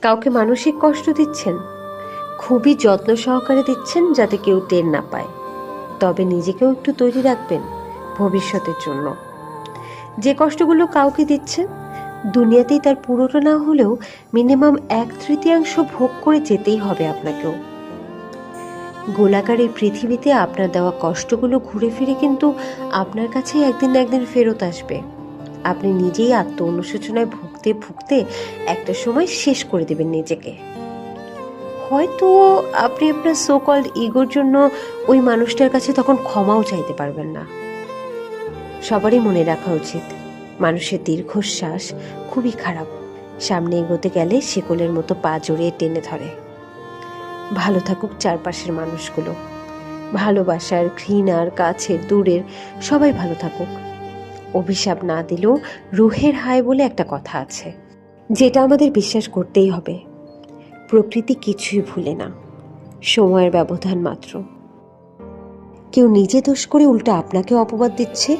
কাউকে মানসিক কষ্ট দিচ্ছেন, খুবই যত্ন সহকারে দিচ্ছেন যাতে কেউ টের না পায়। তবে নিজেকেও একটু তৈরি রাখবেন ভবিষ্যতের জন্য। যে কষ্টগুলো কাউকে দিচ্ছেন, দুনিয়াতেই তার পুরোটা না হলেও মিনিমাম 1/3 ভোগ করে যেতেই হবে আপনাকেও। গোলাকার এই পৃথিবীতে আপনার দেওয়া কষ্টগুলো ঘুরে ফিরে কিন্তু আপনার কাছেই একদিন না একদিন ফেরত আসবে। আপনি নিজেই আত্ম অনুশোচনায় ভুগতে ভুগতে একটা সময় শেষ করে দেবেন নিজেকে। হয়তো আপনি আপনার সো কল্ড ইগোর জন্য ওই মানুষটার কাছে তখন ক্ষমাও চাইতে পারবেন না। সবারই মনে রাখা উচিত, মানুষের দীর্ঘশ্বাস খুবই খারাপ। সামনে এগোতে গেলে শিকলের মতো পা জড়িয়ে টেনে ধরে। ভালো থাকুক চারপাশের মানুষগুলো, ভালোবাসার, ঘৃণার, কাছের, দূরের সবাই ভালো থাকুক। অভিশাপ না দিলেও রুহের হায় বলে একটা কথা আছে, যেটা আমাদের বিশ্বাস করতেই হবে। প্রকৃতি কিছুই ভুলে না, সময়ের ব্যবধান মাত্র। কেউ নিজে দোষ করে উল্টো আপনাকে অপবাদ দিচ্ছে,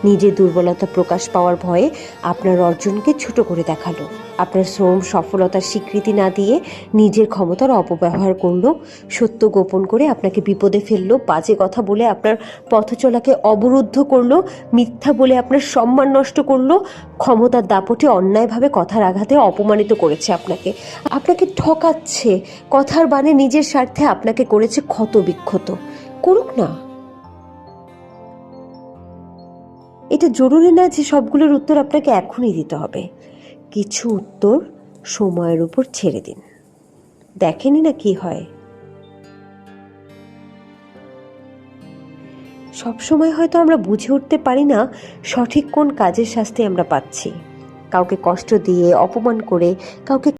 নিজের দুর্বলতা প্রকাশ পাওয়ার ভয়ে আপনার অর্জনকে ছোট করে দেখালো, আপনার শ্রম সফলতার স্বীকৃতি না দিয়ে নিজের ক্ষমতার অপব্যবহার করলো, সত্য গোপন করে আপনাকে বিপদে ফেললো, বাজে কথা বলে আপনার পথ চলাকে অবরুদ্ধ করলো, মিথ্যা বলে আপনার সম্মান নষ্ট করলো, ক্ষমতার দাপটে অন্যায়ভাবে কথার আঘাতে অপমানিত করেছে আপনাকে ঠকাচ্ছে, কথার বানে নিজের স্বার্থে আপনাকে করেছে ক্ষত বিক্ষত। করুক না, এটা জরুরি না যে সবগুলোর উত্তর আপনাকে এখনই দিতে হবে। কিছু উত্তর সময়ের উপর ছেড়ে দিন, দেখেনি না কি হয়। সবসময় হয়তো আমরা বুঝে উঠতে পারি না সঠিক কোন কাজের শাস্তি আমরা পাচ্ছি। কাউকে কষ্ট দিয়ে, অপমান করে, কাউকে